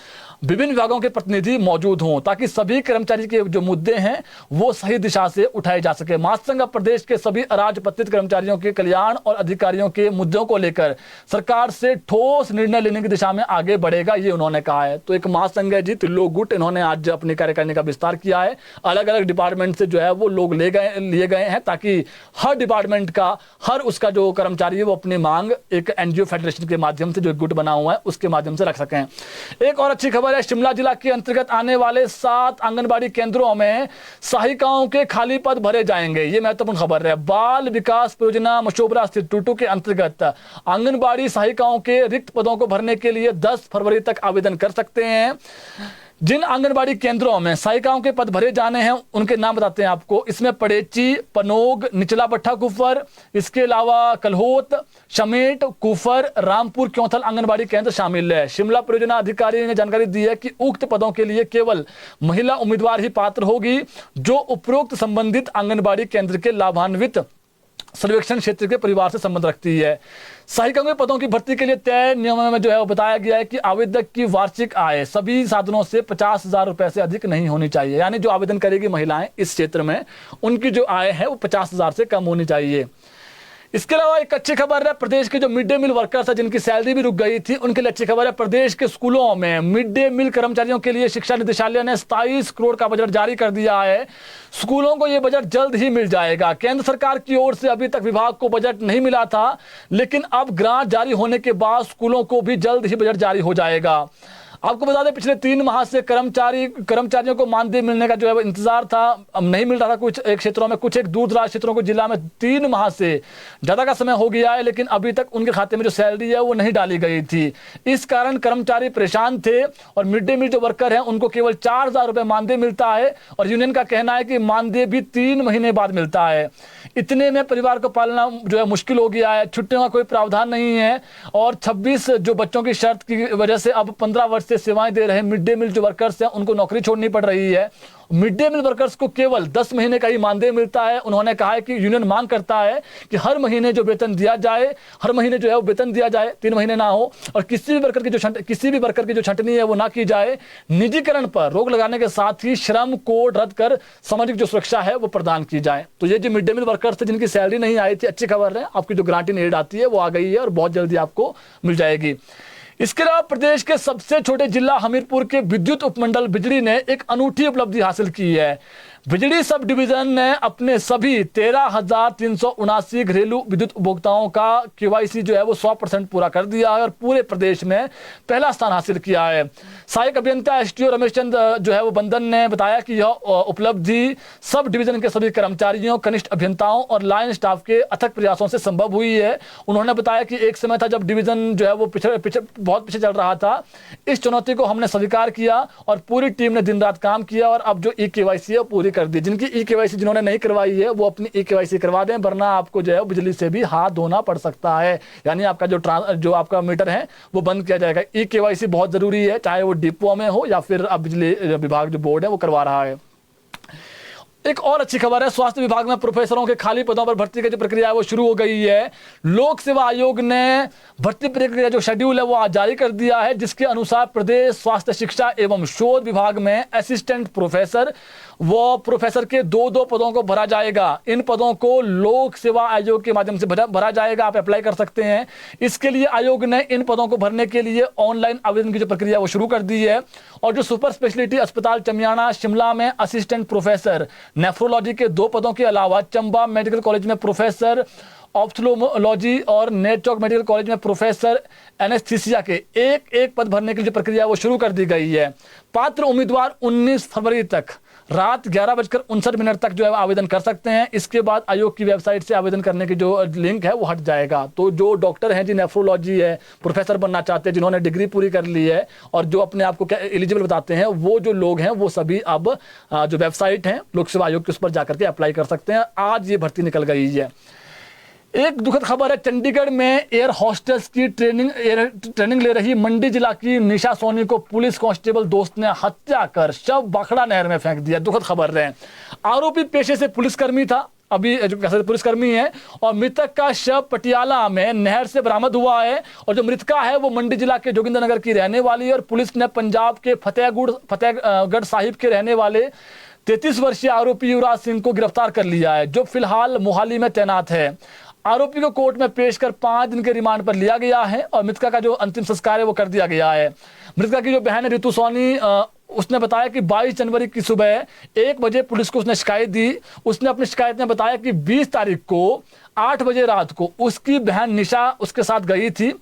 विभिन्न विभागों के प्रतिनिधि मौजूद हों ताकि सभी कर्मचारी के जो मुद्दे हैं वो सही दिशा से उठाए जा सके। महासंघ प्रदेश के सभी अराजपत्रित कर्मचारियों के कल्याण और अधिकारियों के मुद्दों को लेकर सरकार से ठोस निर्णय लेने की दिशा में आगे बढ़ेगा, ये उन्होंने कहा है। तो एक महासंघ है जी त्रिलोक गुट, इन्होंने आज अपनी कार्यकारिणी का विस्तार किया है। अलग अलग डिपार्टमेंट से जो है वो लोग लिए गए हैं ताकि हर डिपार्टमेंट का हर उसका जो कर्मचारी है वो अपनी मांग एक एनजीओ फेडरेशन के माध्यम से, जो एक गुट बना हुआ है, उसके माध्यम से रख सकें। एक और अच्छी खबर है, शिमला जिला के अंतर्गत आने वाले 7 आंगनबाड़ी केंद्रों में सहायिकाओं के खाली पद भरे जाएंगे। ये महत्वपूर्ण खबर है। बाल विकास परियोजना मशोबरा स्थित टूटू के अंतर्गत आंगनबाड़ी सहायिकाओं के रिक्त पदों को भरने के लिए 10 फरवरी तक आवेदन कर सकते हैं। जिन आंगनबाड़ी केंद्रों में सहायिकाओं के पद भरे जाने हैं उनके नाम बताते हैं आपको। इसमें पड़ेची, पनोग, निचला भट्ठा कुफर, इसके अलावा कलहोत, शमेट, कुफर, रामपुर, क्योंथल आंगनबाड़ी केंद्र शामिल है। शिमला परियोजना अधिकारी ने जानकारी दी है कि उक्त पदों के लिए केवल महिला उम्मीदवार ही पात्र होगी जो उपरोक्त संबंधित आंगनबाड़ी केंद्र के लाभान्वित सर्वेक्षण क्षेत्र के परिवार से संबंध रखती है। सहायिकाओं के पदों की भर्ती के लिए तय नियमों में जो है वो बताया गया है कि आवेदक की वार्षिक आय सभी साधनों से 50,000 रुपए से अधिक नहीं होनी चाहिए। यानी जो आवेदन करेगी महिलाएं इस क्षेत्र में, उनकी जो आय है वो 50,000 से कम होनी चाहिए। इसके अलावा एक अच्छी खबर है, प्रदेश के जो मिड डे मील वर्कर्स है जिनकी सैलरी भी रुक गई थी, उनके लिए अच्छी खबर है। प्रदेश के स्कूलों में मिड डे मील कर्मचारियों के लिए शिक्षा निदेशालय ने 27 करोड़ का बजट जारी कर दिया है। स्कूलों को यह बजट जल्द ही मिल जाएगा। केंद्र सरकार की ओर से अभी तक विभाग को बजट नहीं मिला था, लेकिन अब ग्रांट जारी होने के बाद स्कूलों को भी जल्द ही बजट जारी हो जाएगा। आपको बता दें पिछले 3 माह से कर्मचारियों को मानदेय मिलने का जो है इंतजार था, अब नहीं मिल रहा था। कुछ एक क्षेत्रों में, कुछ एक दूर दराज क्षेत्रों को जिला में 3 माह से ज्यादा का समय हो गया है, लेकिन अभी तक उनके खाते में जो सैलरी है वो नहीं डाली गई थी। इस कारण कर्मचारी परेशान थे और मिड डे मील जो वर्कर है उनको केवल 4,000 रुपए मानदेय मिलता है और यूनियन का कहना है कि मानदेय भी 3 महीने बाद मिलता है। इतने में परिवार को पालना जो है मुश्किल हो गया है। छुट्टियों का कोई प्रावधान नहीं है और 26 जो बच्चों की शर्त की वजह से अब 15 वर्ष से सेवाएं दे रहे मिड डे मील जो वर्कर्स हैं उनको नौकरी छोड़नी पड़ रही है। मिड डे मील वर्कर्स को केवल 10 महीने का ही मानदेय मिलता है। उन्होंने कहा है कि यूनियन मांग करता है कि हर महीने जो वेतन दिया जाए, हर महीने जो है वो वेतन दिया जाए, 3 महीने ना हो, और किसी भी वर्कर की जो छंटनी है वो ना की जाए। निजीकरण पर रोक लगाने के साथ ही श्रम कोड रद्द कर सामाजिक जो सुरक्षा है वो प्रदान की जाए। तो ये जो मिड डे मील वर्कर्स थे जिनकी सैलरी नहीं आई थी, अच्छी खबर है, आपकी जो ग्रांट इन एड आती है वो आ गई है और बहुत जल्दी आपको मिल जाएगी। इसके अलावा प्रदेश के सबसे छोटे जिला हमीरपुर के विद्युत उपमंडल बिजली ने एक अनूठी उपलब्धि हासिल की है। बिजली सब डिवीजन ने अपने सभी 13,379 घरेलू विद्युत उपभोक्ताओं का केवाईसी जो है वो 100% पूरा कर दिया है और पूरे प्रदेश में पहला स्थान हासिल किया है। सहायक अभियंता एसटीओ रमेश चंद जो है वो बंदन ने बताया कि यह उपलब्धि सब डिवीजन के सभी कर्मचारियों, कनिष्ठ अभियंताओं और लाइन स्टाफ के अथक प्रयासों से संभव हुई है। उन्होंने बताया कि एक समय था जब डिवीजन जो है वो बहुत पीछे चल रहा था। इस चुनौती को हमने स्वीकार किया और पूरी टीम ने दिन रात काम किया और अब जो ई-केवाईसी है पूरी कर दी। जिनकी ई-केवाईसी जिन्होंने नहीं करवाई है वो अपनी ई-केवाईसी करवा दें, वरना आपको जो है बिजली से भी हाथ धोना पड़ सकता है। यानी आपका जो आपका मीटर है वो बंद किया जाएगा। ई-केवाईसी बहुत जरूरी है, चाहे वो डिपो में हो या फिर अब बिजली विभाग जो बोर्ड है वो करवा रहा है। एक और अच्छी खबर है, स्वास्थ्य विभाग में प्रोफेसरों के खाली पदों पर भर्ती की जो प्रक्रिया है वो शुरू हो गई है। लोक सेवा आयोग ने भर्ती प्रक्रिया जो शेड्यूल है वो आज जारी कर दिया है, जिसके अनुसार प्रदेश स्वास्थ्य शिक्षा एवं शोध विभाग में असिस्टेंट प्रोफेसर वो प्रोफेसर के 2 पदों को भरा जाएगा। इन पदों को लोक सेवा आयोग के माध्यम से भरा जाएगा, आप अप्लाई कर सकते हैं। इसके लिए आयोग ने इन पदों को भरने के लिए ऑनलाइन आवेदन की जो प्रक्रिया वो शुरू कर दी है। और जो सुपर स्पेशलिटी अस्पताल चमियाना शिमला में असिस्टेंट प्रोफेसर नेफ्रोलॉजी के 2 पदों के अलावा चंबा मेडिकल कॉलेज में प्रोफेसर ऑप्थेल्मोलॉजी और नेट चौक मेडिकल कॉलेज में प्रोफेसर एनेस्थीसिया के एक पद भरने की जो प्रक्रिया वो शुरू कर दी गई है। पात्र उम्मीदवार 19 फरवरी तक रात 11:59 तक जो है आवेदन कर सकते हैं। इसके बाद आयोग की वेबसाइट से आवेदन करने की जो लिंक है वो हट जाएगा। तो जो डॉक्टर हैं जी नेफ्रोलॉजी है, प्रोफेसर बनना चाहते हैं, जिन्होंने डिग्री पूरी कर ली है और जो अपने आप को क्या एलिजिबल बताते हैं, वो जो लोग हैं वो सभी अब जो वेबसाइट है लोक सेवा आयोग के उस पर जाकर के अप्लाई कर सकते हैं। आज ये भर्ती निकल गई है। एक दुखद खबर है, चंडीगढ़ में एयर होस्टेस की ट्रेनिंग ले रही मंडी जिला की निशा सोनी को पुलिस कांस्टेबल दोस्त ने हत्या कर शव बाखड़ा नहर में फेंक दिया। दुखद खबर है। आरोपी पेशे से पुलिसकर्मी था। अभी जो कह सकते पुलिसकर्मी है, और मृतक का शव पटियाला में नहर से बरामद हुआ है। और जो मृतका है वो मंडी जिला के जोगिंद्रनगर की रहने वाली है, और पुलिस ने पंजाब के फतेहगढ़ साहिब के रहने वाले 33 वर्षीय आरोपी युवराज सिंह को गिरफ्तार कर लिया है, जो फिलहाल मोहाली में तैनात है। आरोपी को कोर्ट में पेश कर 5 दिन के रिमांड पर लिया गया है, और मृतका का जो अंतिम संस्कार है वो कर दिया गया है। मृतका की जो बहन है ऋतु सोनी, उसने बताया कि 22 जनवरी की सुबह 1 बजे पुलिस को उसने शिकायत दी। उसने अपनी शिकायत में बताया कि 20 तारीख को 8 बजे रात को उसकी बहन निशा उसके साथ गई थी,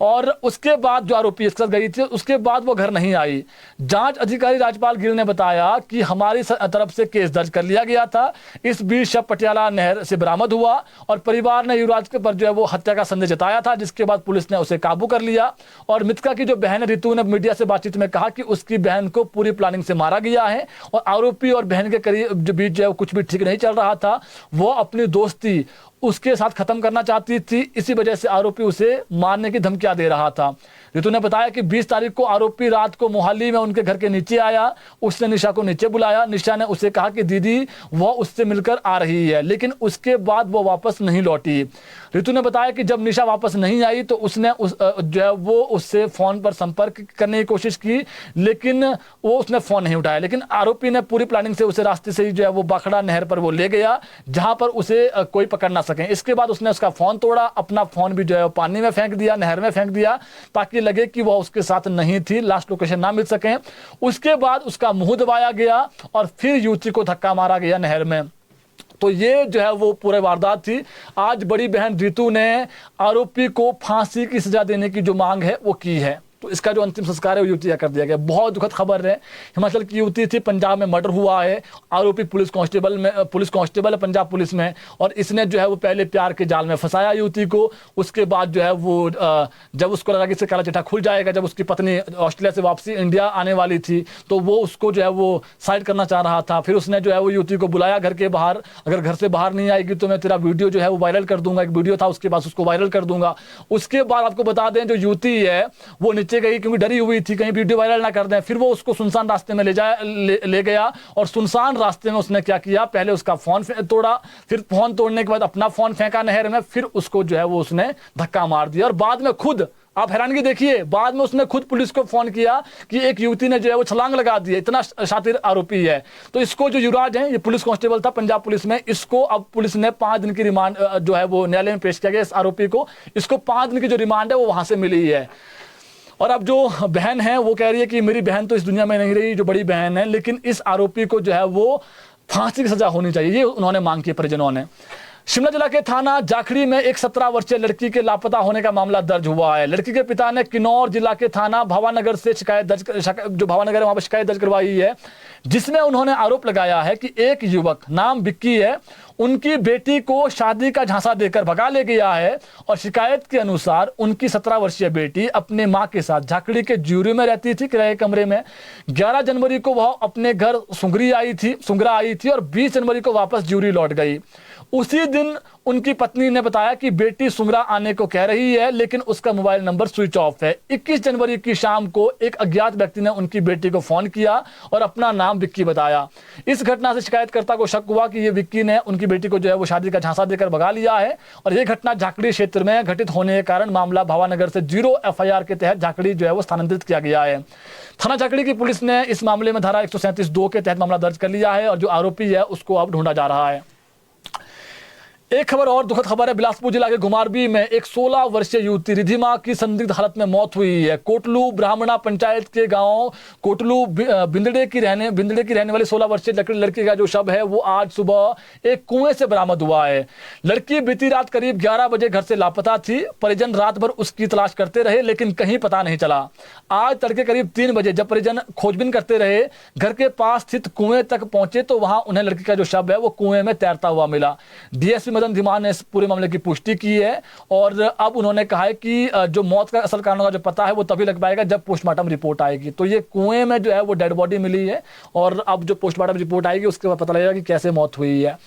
और उसके बाद जो आरोपी इसके साथ गई थी उसके बाद वो घर नहीं आई। जांच अधिकारी राजपाल गिल ने बताया कि हमारी तरफ से केस दर्ज कर लिया गया था। इस बीच शव पटियाला नहर से बरामद हुआ, और परिवार ने युवराज के पर जो है वो हत्या का संदेह जताया था, जिसके बाद पुलिस ने उसे काबू कर लिया। और मृतका की जो बहन ऋतु ने मीडिया से बातचीत में कहा कि उसकी बहन को पूरी प्लानिंग से मारा गया है, और आरोपी और बहन के करीब जो बीच जो है कुछ भी ठीक नहीं चल रहा था। वो अपनी दोस्ती उसके साथ खत्म करना चाहती थी, इसी वजह से आरोपी उसे मारने की धमकियां दे रहा था। ऋतु ने बताया कि 20 तारीख को आरोपी रात को मोहाली में उनके घर के नीचे आया। उसने निशा को नीचे बुलाया। निशा ने उसे कहा कि दीदी वह उससे मिलकर आ रही है, लेकिन उसके बाद वो वापस नहीं लौटी। ऋतु ने बताया कि जब निशा वापस नहीं आई तो उसने जो है वो उससे फोन पर संपर्क करने की कोशिश की, लेकिन वो उसने फोन नहीं उठाया। लेकिन आरोपी ने पूरी प्लानिंग से उसे रास्ते से ही जो है वो बाखड़ा नहर पर वो ले गया, जहां पर उसे कोई पकड़ ना सके। इसके बाद उसने उसका फोन तोड़ा, अपना फोन भी जो है पानी में फेंक दिया, नहर में फेंक दिया, ताकि लगे कि वह उसके साथ नहीं थी, लास्ट लोकेशन ना मिल सके। उसके बाद उसका मुंह दबाया गया, और फिर युवती को धक्का मारा गया नहर में। तो ये जो है वो पूरे वारदात थी। आज बड़ी बहन ऋतु ने आरोपी को फांसी की सजा देने की जो मांग है वो की है। तो इसका जो अंतिम संस्कार है वो युवती का कर दिया गया। बहुत दुखद खबर है। हिमाचल की युवती थी, पंजाब में मर्डर हुआ है। आरोपी पुलिस कांस्टेबल है पंजाब पुलिस में, और इसने जो है वो पहले प्यार के जाल में फंसाया युवती को। उसके बाद जो है वो जब उसको लगा कि इससे काला चिट्ठा खुल जाएगा, जब उसकी पत्नी ऑस्ट्रेलिया से वापसी इंडिया आने वाली थी, तो वो उसको जो है वो साइड करना चाह रहा था। फिर उसने जो है वो युवती को बुलाया घर के बाहर, अगर घर से बाहर नहीं आएगी तो मैं तेरा वीडियो जो है वो वायरल कर दूंगा। एक वीडियो था उसके बाद उसको वायरल कर दूंगा। उसके बाद आपको बता दें जो युवती है वो नीचे गई, क्योंकि डरी हुई थी कहीं वीडियो वायरल ना कर दें। फिर वो उसको सुनसान रास्ते में ले गया, और सुनसान रास्ते में उसने क्या किया, पहले उसका फोन तोड़ा, फिर फोन तोड़ने के बाद अपना फोन फेंका नहर में, फिर उसको जो है वो उसने धक्का मार दिया। और बाद में खुद, आप हैरानगी देखिए, बाद में उसने खुद पुलिस को फोन किया कि एक युवती ने जो है वो छलांग लगा दी है। इतना शातिर आरोपी है। तो इसको जो युवराज है, ये पुलिस कांस्टेबल था पंजाब पुलिस में, इसको अब पुलिस ने 5 दिन की रिमांड जो है वो न्यायालय में पेश किया गया। इस आरोपी को, इसको 5 दिन की जो रिमांड है वो वहां से मिली है। और अब जो बहन है वो कह रही है कि मेरी बहन तो इस दुनिया में नहीं रही, जो बड़ी बहन है, लेकिन इस आरोपी को जो है वो फांसी की सजा होनी चाहिए, ये उन्होंने मांग की परिजनों ने। शिमला जिला के थाना जाखड़ी में एक 17 वर्षीय लड़की के लापता होने का मामला दर्ज हुआ है। लड़की के पिता ने किन्नौर जिला के थाना भावानगर से शिकायत दर्ज करवाई है, जिसमें उन्होंने आरोप लगाया है कि एक युवक नाम विक्की है, उनकी बेटी को शादी का झांसा देकर भगा ले गया है। और शिकायत के अनुसार उनकी 17 वर्षीय बेटी अपने मां के साथ झाकड़ी के ज्यूरी में रहती थी, किराए कमरे में। 11 जनवरी को वह अपने घर सुंगरा आई थी, और 20 जनवरी को वापस ज्यूरी लौट गई। उसी दिन उनकी पत्नी ने बताया कि बेटी सुंगरा आने को कह रही है, लेकिन उसका मोबाइल नंबर स्विच ऑफ है। 21 जनवरी की शाम को एक अज्ञात व्यक्ति ने उनकी बेटी को फोन किया और अपना नाम विक्की बताया। इस घटना से शिकायतकर्ता को शक हुआ कि ये विक्की ने उनकी बेटी को जो है वो शादी का झांसा देकर भगा लिया है। और ये घटना झाकड़ी क्षेत्र में घटित होने के कारण मामला भावानगर से 0 FIR के तहत झाकड़ी जो है वो स्थानांतरित किया गया है। थाना झाकड़ी की पुलिस ने इस मामले में धारा 137(2) के तहत मामला दर्ज कर लिया है, और जो आरोपी है उसको अब ढूंढा जा रहा है। एक खबर और दुखद खबर है। बिलासपुर जिला के घुमारवी में एक 16 वर्षीय युवती रिधिमा की संदिग्ध हालत में मौत हुई है। कोटलू ब्राह्मणा पंचायत के गांव कोटलू बिंदड़े की रहने वाली 16 वर्षीय लड़की का जो शव है वो आज सुबह एक कुएं से बरामद हुआ है। लड़की बीती रात करीब 11 बजे घर से लापता थी। परिजन रात भर उसकी तलाश करते रहे, लेकिन कहीं पता नहीं चला। आज तड़के करीब 3 बजे जब परिजन खोजबीन करते रहे, घर के पास स्थित कुएं तक पहुंचे तो वहां उन्हें लड़की का जो शव है वो कुएं में तैरता हुआ मिला। डीएसपी मदन धीमान ने इस पूरे मामले की पुष्टि की है, और अब उन्होंने कहा है कि जो मौत का असल कारणों का जो पता है वो तभी लग पाएगा जब पोस्टमार्टम रिपोर्ट आएगी। तो ये कुएं में जो है वो डेड बॉडी मिली है, और अब जो पोस्टमार्टम रिपोर्ट आएगी उसके बाद पता लगेगा कि कैसे मौत हुई है।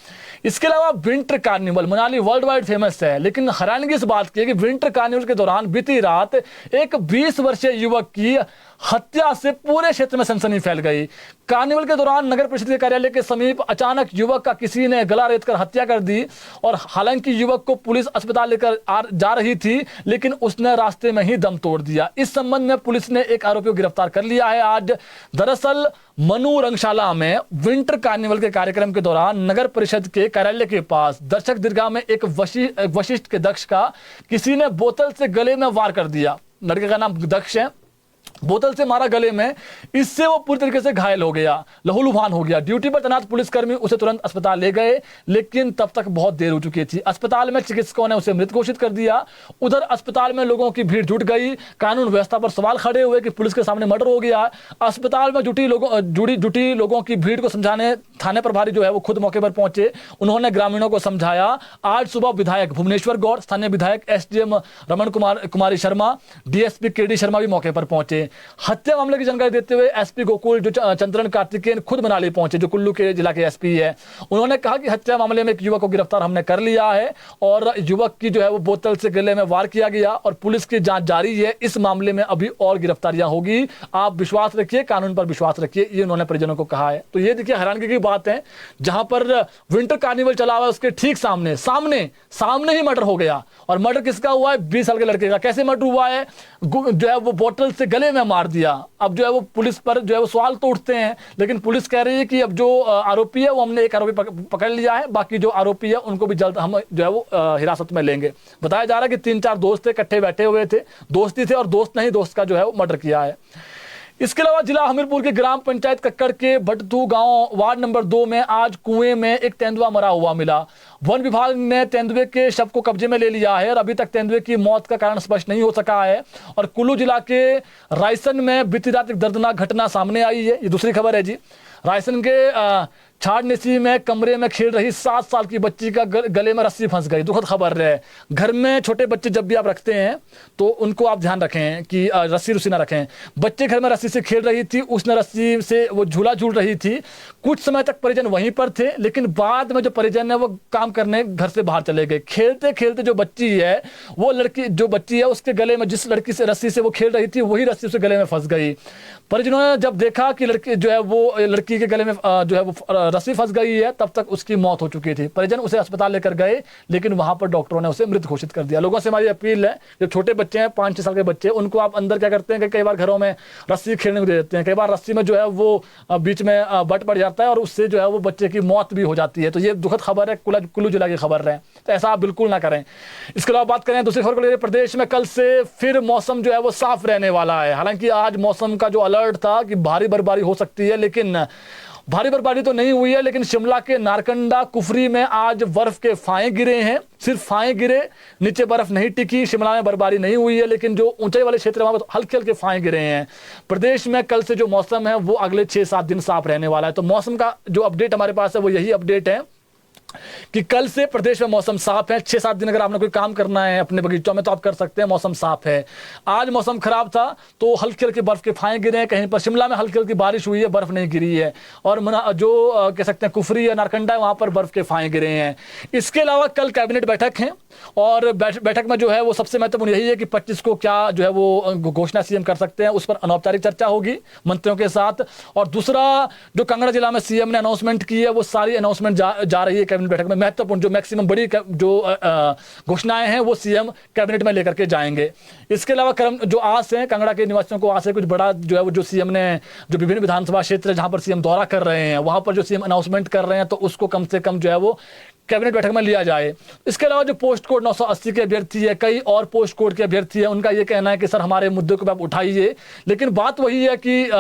इसके अलावा winter carnival, Manali world wide famous है, लेकिन हैरानगी इस बात की है कि विंटर कार्निवल के दौरान बीती रात एक 20 वर्षीय युवक की हत्या से पूरे क्षेत्र में सनसनी फैल गई। कार्निवल के दौरान नगर परिषद के कार्यालय के समीप अचानक युवक का किसी ने गला रेतकर हत्या कर दी और हालांकि युवक को पुलिस अस्पताल लेकर जा रही थी, लेकिन उसने रास्ते में ही दम तोड़ दिया। इस संबंध में पुलिस ने एक आरोपी को गिरफ्तार कर लिया है आज। दरअसल मनु रंगशाला में विंटर कार्निवल के कार्यक्रम के दौरान नगर परिषद के कार्यालय के पास दर्शक दीर्घा में एक वशिष्ठ के दक्ष का किसी ने बोतल से गले में वार कर दिया। लड़के का नाम दक्ष है, बोतल से मारा गले में, इससे वो पूरी तरीके से घायल हो गया, लहूलुहान हो गया। ड्यूटी पर तैनात पुलिसकर्मी उसे तुरंत अस्पताल ले गए, लेकिन तब तक बहुत देर हो चुकी थी। अस्पताल में चिकित्सकों ने उसे मृत घोषित कर दिया। उधर अस्पताल में लोगों की भीड़ जुट गई। कानून व्यवस्था पर सवाल खड़े हुए कि पुलिस के सामने मर्डर हो गया। अस्पताल में जुटी लोगों की भीड़ को समझाने थाने प्रभारी जो है वो खुद मौके पर पहुंचे। उन्होंने ग्रामीणों को समझाया। आज सुबह विधायक भुवनेश्वर गौड़, स्थानीय विधायक SDM Raman Kumari Sharma, DSP KD Sharma भी मौके पर पहुंचे। हत्या मामले की जानकारी देते हुए एसपी गोकुल जो चंद्रन कार्तिकेयन खुद मनाली पहुंचे, जो कुल्लू के जिला के एसपी है। उन्होंने कहा कि हत्या मामले में एक युवक को गिरफ्तार हमने कर लिया है और युवक की जो है वो बोतल से गले में वार किया गया और पुलिस की जांच जारी है। इस मामले में अभी और गिरफ्तारियां होगी। आप विश्वास रखिए, कानून पर विश्वास रखिए, ये उन्होंने परिजनों को कहा है। तो ये देखिए हैरानगी की बात है, जहां पर विंटर कार्निवल चला हुआ है उसके ठीक सामने ही मर्डर हो गया। और मर्डर किसका हुआ है? 20 साल के लड़के का। कैसे मर्डर हुआ है? जो है वो बोतल से गले में मार दिया। अब जो है वो पुलिस पर जो है वो सवाल तो उठते हैं, लेकिन पुलिस कह रही है कि अब जो आरोपी है वो हमने एक आरोपी पकड़ लिया है, बाकी जो आरोपी है उनको भी जल्द हम जो है वो हिरासत में लेंगे। बताया जा रहा है कि 3-4 दोस्त थे, इकट्ठे बैठे हुए थे, दोस्ती थे और दोस्त नहीं दोस्त का जो है वो मर्डर किया है। इसके अलावा जिला हमीरपुर के ग्राम पंचायत कक्कड़ के भटतू गांव वार्ड नंबर 2 में आज कुएं में एक तेंदुआ मरा हुआ मिला। वन विभाग ने तेंदुए के शव को कब्जे में ले लिया है और अभी तक तेंदुए की मौत का कारण स्पष्ट नहीं हो सका है। और कुल्लू जिला के रायसन में बीती रात एक दर्दनाक घटना सामने आई है। ये दूसरी खबर है जी। रायसन के छाड़नेसी में कमरे में खेल रही 7 साल की बच्ची का गले में रस्सी फंस गई। दुखद खबर है। घर में छोटे बच्चे जब भी आप रखते हैं तो उनको आप ध्यान रखें कि रस्सी ना रखें। बच्चे घर में रस्सी से खेल रही थी, उसने रस्सी से वो झूला झूल रही थी। कुछ समय तक परिजन वहीं पर थे, लेकिन बाद में जो परिजन है वो काम करने घर से बाहर चले गए। खेलते खेलते जो बच्ची है वो लड़की जो बच्ची है उसके गले में जिस लड़की से रस्सी से वो खेल रही थी वही रस्सी उसके गले में फंस गई। परिजनों ने जब देखा कि लड़की जो है वो लड़की के गले में जो है वो रस्सी फंस गई है, तब तक उसकी मौत हो चुकी थी। परिजन उसे अस्पताल लेकर गए, लेकिन वहां पर डॉक्टरों ने उसे मृत घोषित कर दिया। लोगों से हमारी अपील है, जो छोटे बच्चे हैं 5-6 साल के बच्चे, उनको आप अंदर क्या करते हैं कि कई बार घरों में रस्सी खेलने को दे देते हैं। कई बार रस्सी में जो है वो बीच में बट पड़ जाता है और उससे जो है वो बच्चे की मौत भी हो जाती है। तो ये दुखद खबर है, कुल्लू जिला की खबर है, तो ऐसा आप बिल्कुल ना करें। इसके अलावा बात करें दूसरी खबर को लेकर, प्रदेश में कल से फिर मौसम जो है वो साफ रहने वाला है। हालांकि आज मौसम का जो अलर्ट था कि भारी बर्फबारी हो सकती है, लेकिन भारी बर्फबारी तो नहीं हुई है। लेकिन शिमला के नारकंडा कुफरी में आज बर्फ के फाए गिरे हैं। सिर्फ फाए गिरे, नीचे बर्फ नहीं टिकी। शिमला में बर्फबारी नहीं हुई है, लेकिन जो ऊंचाई वाले क्षेत्र है वहां पर हल्के हल्के फाए गिरे हैं। प्रदेश में कल से जो मौसम है वो अगले 6-7 दिन साफ रहने वाला है। तो मौसम का जो अपडेट हमारे पास है वो यही अपडेट है कि कल से प्रदेश में मौसम साफ है। 6-7 दिन अगर आपने कोई काम करना है अपने बगीचों में तो आप कर सकते हैं, मौसम साफ है। आज मौसम खराब था तो हल्के हल्के बर्फ के फाए गिरे हैं। कहीं पर शिमला में हल्की हल्की बारिश हुई है, बर्फ नहीं गिरी है। और जो कह सकते हैं कुफरी या नारकंडा है वहां पर बर्फ के फाए गिरे हैं। इसके अलावा कल कैबिनेट बैठक है और बैठक में जो है वो सबसे महत्वपूर्ण यही है कि 25 को क्या जो है वो घोषणा सीएम कर सकते हैं, उस पर अनौपचारिक चर्चा होगी मंत्रियों के साथ। और दूसरा जो कांगड़ा जिला में सीएम ने अनाउंसमेंट की है वो सारी अनाउंसमेंट जा रही है कैबिनेट बैठक में। महत्वपूर्ण जो मैक्सिमम बड़ी जो घोषणाएं हैं वो सीएम कैबिनेट में लेकर के जाएंगे। इसके अलावा जो आस है, कांगड़ा के निवासियों को आस है कुछ बड़ा जो है वो जो सीएम ने जो विभिन्न विधानसभा क्षेत्र जहां पर सीएम दौरा कर रहे हैं वहां पर जो सीएम अनाउंसमेंट कर रहे हैं तो उसको कम से कम जो है वो कैबिनेट बैठक में लिया जाए। इसके अलावा जो पोस्ट कोड 980 के अभ्यर्थी है, कई और पोस्ट कोड के अभ्यर्थी है, उनका ये कहना है कि सर हमारे मुद्दे को आप उठाइए। लेकिन बात वही है कि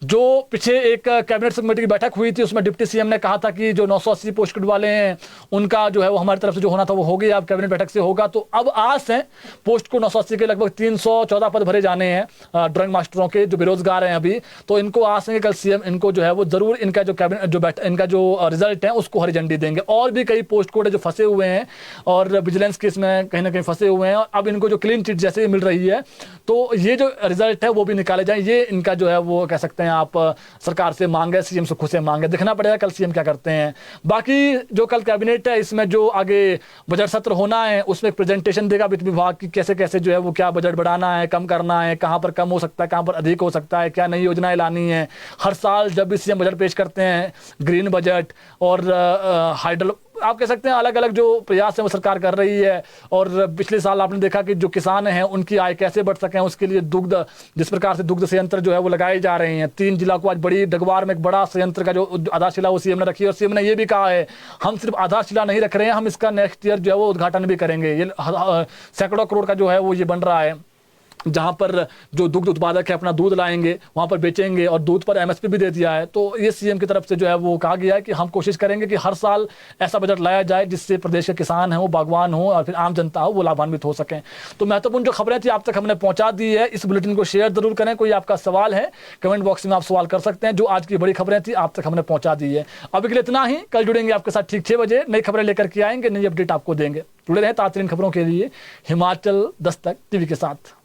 जो पीछे एक कैबिनेट कमेटी की बैठक हुई थी उसमें डिप्टी सीएम ने कहा था कि जो 980 पोस्ट कोड वाले हैं उनका जो है वो हमारी तरफ से जो होना था वो हो गया, अब कैबिनेट बैठक से होगा। तो अब आस है पोस्ट कोड 980 के लगभग 314 पद भरे जाने हैं ड्राइंग मास्टरों के जो बेरोजगार हैं अभी। तो इनको आस है कि कल सीएम इनको जो है वो जरूर इनका जो कैबिनेट इनका जो रिजल्ट है उसको हरी झंडी देंगे। और भी कई पोस्ट कोड है जो फंसे हुए हैं और विजिलेंस केस में कहीं ना कहीं फंसे हुए हैं, और अब इनको जो क्लीन चिट जैसे मिल रही है तो ये जो रिजल्ट है वो भी निकाले जाए, ये इनका जो है वो कह सकते हैं आप सरकार से मांगे, सीएम से खुद से मांगे। देखना पड़ेगा कल सीएम क्या करते हैं। बाकी जो कल कैबिनेट है इसमें जो आगे बजट सत्र होना है उसमें एक प्रेजेंटेशन देगा वित्त विभाग की कैसे कैसे जो है वो क्या बजट बढ़ाना है, कम करना है, कहाँ पर कम हो सकता है, कहाँ पर अधिक हो सकता है, क्या नई योजनाएं लानी है। हर साल जब भी सीएम बजट पेश करते हैं, ग्रीन बजट और हाइड्रो, आप कह सकते हैं अलग अलग जो प्रयास है वो सरकार कर रही है। और पिछले साल आपने देखा कि जो किसान हैं उनकी आय कैसे बढ़ सकें, उसके लिए दुग्ध, जिस प्रकार से दुग्ध संयंत्र जो है वो लगाए जा रहे हैं। 3 जिला को आज बड़ी डगवार में एक बड़ा संयंत्र का जो आधारशिला वो सीएम ने रखी है, और सीएम ने ये भी कहा है हम सिर्फ आधारशिला नहीं रख रहे हैं, हम इसका नेक्स्ट ईयर जो है वो उद्घाटन भी करेंगे। ये सैकड़ों करोड़ का जो है वो ये बन रहा है, जहां पर जो दुग्ध उत्पादक है अपना दूध लाएंगे, वहां पर बेचेंगे, और दूध पर एमएसपी भी दे दिया है। तो ये सीएम की तरफ से जो है वो कहा गया है कि हम कोशिश करेंगे कि हर साल ऐसा बजट लाया जाए जिससे प्रदेश के किसान हैं वो बागवान हो और फिर आम जनता हो वो लाभान्वित हो सकें। तो महत्वपूर्ण जो खबरें थी आप तक हमने पहुंचा दी है। इस बुलेटिन को शेयर जरूर करें। कोई आपका सवाल है कमेंट बॉक्स में आप सवाल कर सकते हैं। जो आज की बड़ी खबरें थी आप तक हमने पहुंचा दी है। अभी के लिए इतना ही, कल जुड़ेंगे आपके साथ ठीक 6 बजे, नई खबरें लेकर के आएंगे, नई अपडेट आपको देंगे। जुड़े रहें ताज़ा खबरों के लिए हिमाचल दस्तक टीवी के साथ।